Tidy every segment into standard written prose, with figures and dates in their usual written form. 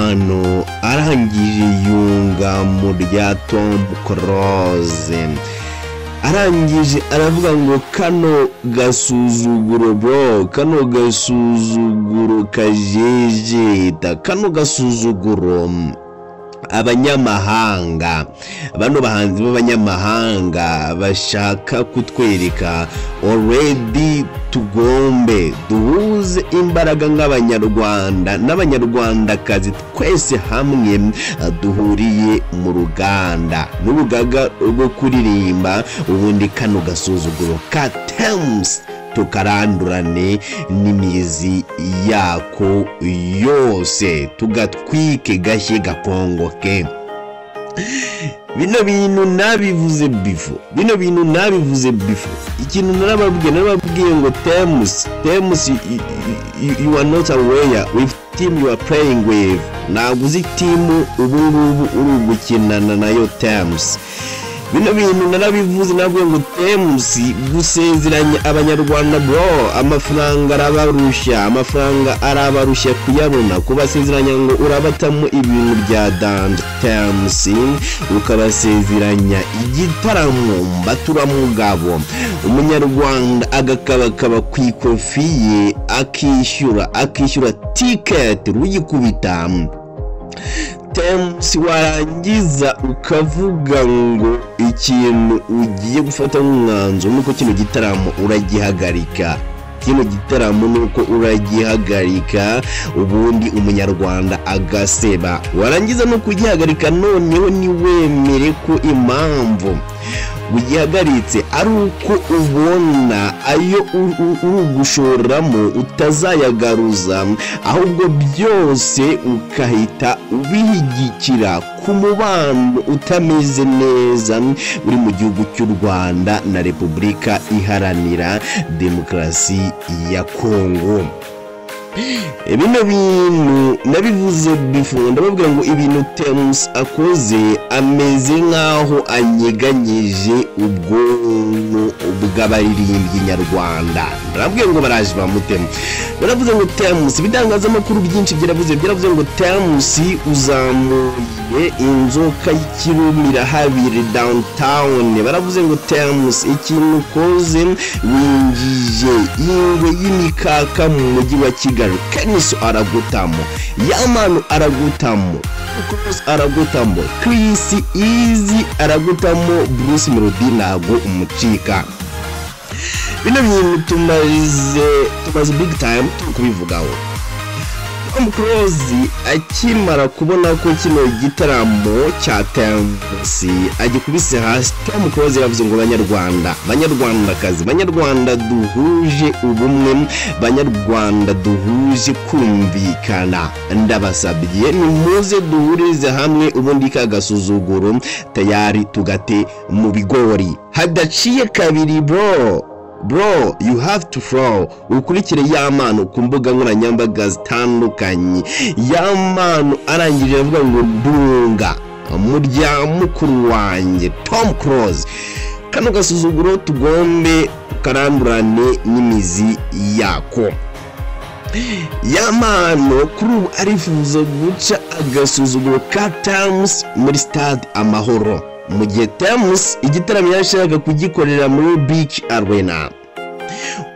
yampano arangije yunga mu rya Tom Cruise, arangije aravuga ngo kano gasuzuguro bro, kano gasuzuguro kajejeta, kano gasuzuguro abanyamahanga, bano bahanzi b'abanyamahanga bashaka kutwereka already tugombe duhuze imbaraga nk'abanyarwanda n'abanyarwandakazi twese hamwe duhuriye mu ruganda n'urugaga rwo kuririmba, ubundi kano gasuzuguro ka tems tukarandurane n'imizi yako yose, tugatwike gashye gakongoke. Bino bintu nabivuze before, ikintu narababwiye ngo tems you are not aware with team you are playing with. Naguzi team ubu ngubu uri gukinana nayo tems. Bino bintu narabivuze nabwo ngo tems gusezeranya abanyarwanda bro, amafaranga arabarusha kuyabona, kubasezeranya ngo urabatamo ibintu bya dance tems, ukabasezeranya igitaramo mbatura mugabo, umunyarwanda agakabakaba kwikofiye akishyura ticket ruyikubita tems, warangiza ukavuga ngo ikintu ugiye gufata nk'umwanzuro nuko kino gitaramo uragihagarika, ubundi umunyarwanda agaseba, warangiza no kugihagarika noneho niwemere ko impamvu ugihagaritse ari uko ubona ayo urugushoramo utazayagaruza, ahubwo byose ukahita ubihigikira ku mubano utameze neza uri mu gihugu cy'u Rwanda na Repubulika Iharanira Demokarasi ya Kongo. Bino bintu nabivuze before, ndababwira ngo ibintu tems akoze ameze nkaho anyeganyije ubwonko bw'abaririmbyi nyarwanda. Ndababwira ngo baraje bamutema, baravuze ngo tems, ibitangazamakuru byinshi byaravuze ngo tems uzamuye inzoka y'ikirumira habiri downtown. Baravuze ngo tems ikintu ukoze winjije ingwe y'imikaka mu mujyi wa Kigali, Keniso aragutamo, yampano aragutamo, Chris Easy aragutamo, Bruce Melody ntago umucika. Bino bintu tumaze big time kubivugaho. Tom Cruise akimara kubona ko kino gitaramo cya tems agikubise hasi, Tom Cruise yavuze ngo banyarwandakazi, banyarwanda duhuje ubumwe, banyarwanda duhuje kumvikana, ndabasabye nimuze duhurize hamwe, ubundi kagasuzuguro tayari tugate mu bigori hadaciye kabiri bro, you have to flow. Ukurikire yampano ku mbugankoranya zitandukanye. Yampano arangije avuga ngo dunga murya mukuru wanjye Tom Cruise, kano gasuzuguro tugombe karandurane n'imizi yako. Yampano kuri ubu arifuza guca agasuzuguro ka tems muri stade Amahoro, mu gihe tems igitaramo yashaka kugikorera muri Beach Arena.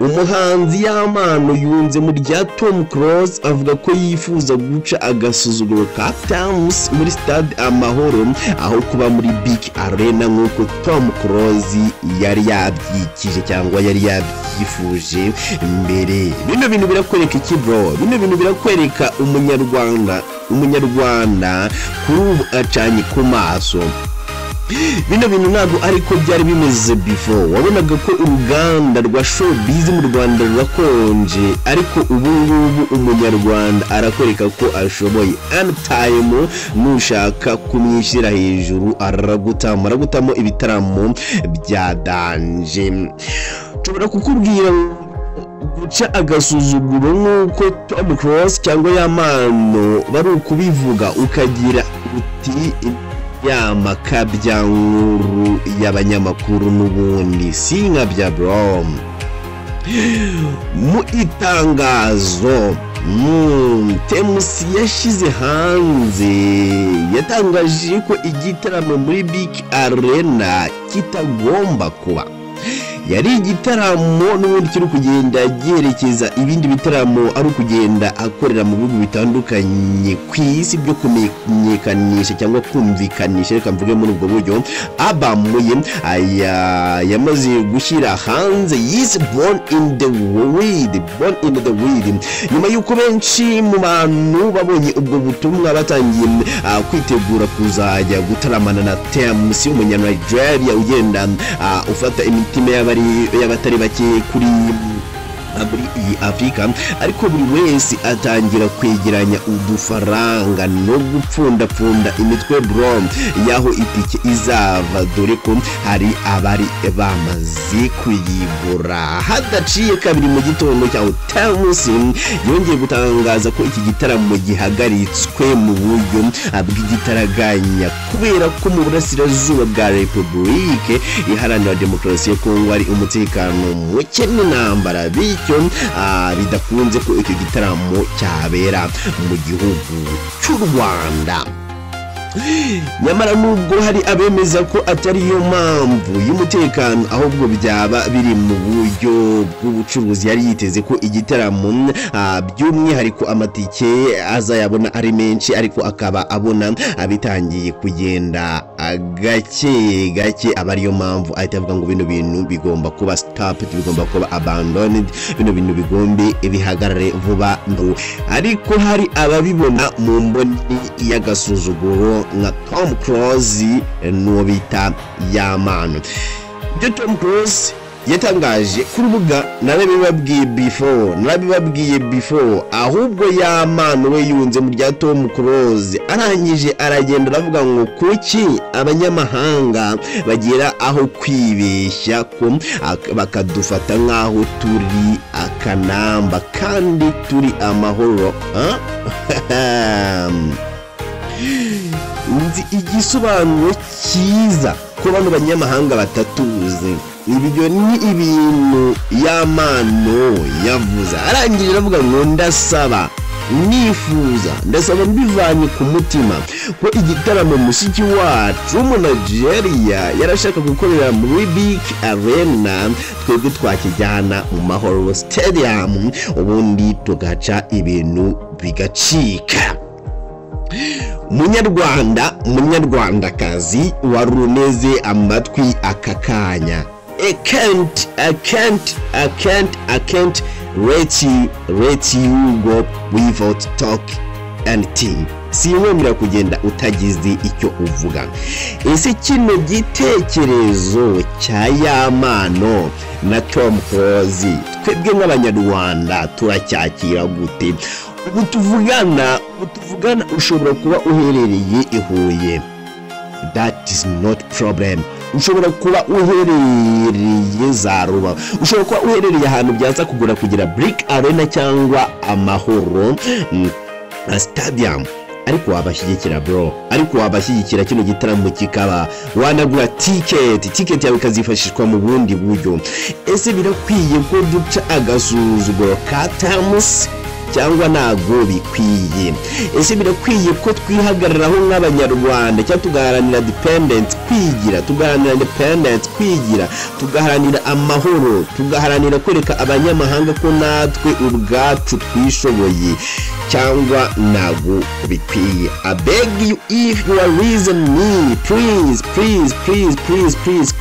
Umuhanzi yampano yunze mu rya Tom Cruise avuga ko yifuza guca agasuzuguro ka tems muri stade Amahoro aho kuba muri Beach Arena nk'uko Tom Cruise yari yabyikije cyangwa yari yabyifuje mbere. Bino bintu birakwereka iki bro? Bino bintu birakwereka umunyarwanda kuri ubu acanye ku maso. Bino bintu ntabwo ariko byari bimeze before. Wabonaga ko uruganda rwa showbiz mu Rwanda rurakonje, ariko ubu ngubu umunyarwanda arakwereka ko ashoboye. Anytime nushaka kumwishyira hejuru aragutamo ibitaramo bya danje. Tubura kukubwira guca agasuzuguro nk'uko Tom Cruise cyangwa yampano bari ukubivuga ukagira uti yamakabya nkuru y'abanyamakuru n'ubundi sinkabya bro. Mu itangazo tems yashize hanze yatangaje ko igitaramo muri big arena kitagomba kuba. Yari igitaramo n'ubundi kiri kugenda giherekeza ibindi bitaramo ari ukugenda akorera mu bihugu bitandukanye ku isi byo kumenyekanisha cyangwa kumvikanisha, reka mvuge muri ubwo buryo. Abamuye yamaze gushyira hanze yise born in the world, nyuma y'uko benshi mu bantu babonye ubwo butumwa batangiye kwitegura kuzajya gutaramana na tems umunyanigeria ugenda ufata imitima y'abatari bake kuri muri Afrika, ariko buri wese atangira kwegeranya udufaranga no gupfundapfunda imitwe bro yaho itike izava, dore ko hari abari bamaze kuyigura. Hadaciye kabiri mu gitondo cya tems yongeye gutangaza ko iki gitaramo gihagaritswe mu buryo bw'igitaraganya kubera ko mu burasirazuba bwa Repubulike Iharanira Demokarasi ya Kongo ari umutekano muke n'intambara, bityo bidakunze ko icyo gitaramo cyabera mu gihugu cy'u Rwanda. Nyamara nubwo hari abemeza ko atari yo mpamvu y'umutekano ahubwo byaba biri mu buryo bw'ubucuruzi, yari yiteze ko igitaramo by'umwihariko amatike azayabona ari menshi, ariko akaba abona abitangiye kugenda gake gake, aba ariyo mpamvu ahita avuga ngo bino bintu bigomba kuba stopped, bigomba kuba abandoned, bino bintu bigombe bihagarare vuba ndo. Ariko hari ababibona mu mboni y'agasuzuguro nka Tom Cruise n'uwo bita yampano. Ibyo Tom Cruise yatangaje ku rubuga narabibabwiye before, ahubwo yampano we yunze mu rya Tom Cruise, arangije aragenda aravuga ngo kuki abanyamahanga bagera aho kwibeshya ko bakadufata nk'aho turi akanamba kandi turi amahoro. Nzi igisobanuro cyiza ko bano banyamahanga batatuze. Ibyo ni ibintu yampano yavuze, arangije aravuga ngo ndasaba mbivanye ku mutima ko igitaramo mushiki wacu mu Nigeria yarashaka gukorera muri big arena, twebwe twakijyana mu Mahoro Stadium ubundi tugaca ibintu bigacika. Munyarwandakazi waruneze amatwi aka kanya, I can't let you go without talk anything. Sinwemera kugenda utagize icyo uvuga. Ese kino gitekerezo cya yampano na Tom Cruise twebwe nk'abanyarwanda turacyakira gute? Utuvugana ushobora kuba uherereye i Huye, that is not problem. Ushobora kuba uherereye za Ruba, ushobora kuba uherereye ahantu byaza kugura kugira Brick Arena cyangwa Amahoro Stadium, ariko wabashyigikira bro, ariko wabashyigikira kino gitaramo kikaba wanagura ticket yawe ikazifashishwa mu bundi buryo. Ese birakwiye ko duca agasuzuguro ka tems cyangwa nago bikwiye? Ese birakwiye ko twihagararaho nk'abanyarwanda cyangwa tugaharanira independence kwigira, tugaharanira amahoro, tugaharanira kwereka abanyamahanga ko natwe ubwacu twishoboye, cyangwa nago bikwiye? I beg you, if you are reason me, please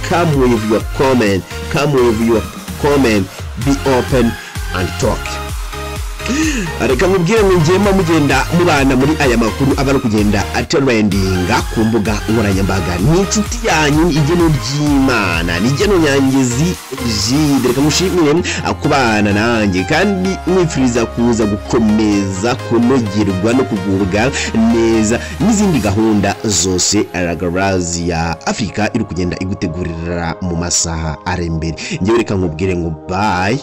come with your comment, be open and talk. Areka mubwire ngema mugenda mubana muri aya makuru abari kugenda atrendinga ku mbuga nkoranyambaga. Ni inshuti yanyu igeno ry'Imana, ni igeno nyangezi jide. Reka mushimire akubana nanjye kandi mwifuriza kuza gukomeza kunogerwa no kugubwa neza n'izindi gahunda zose aragarazi ya Afrika iri kugenda igutegurira mu masaha ari imbere. Ngiye reka nkubwire ngo bye.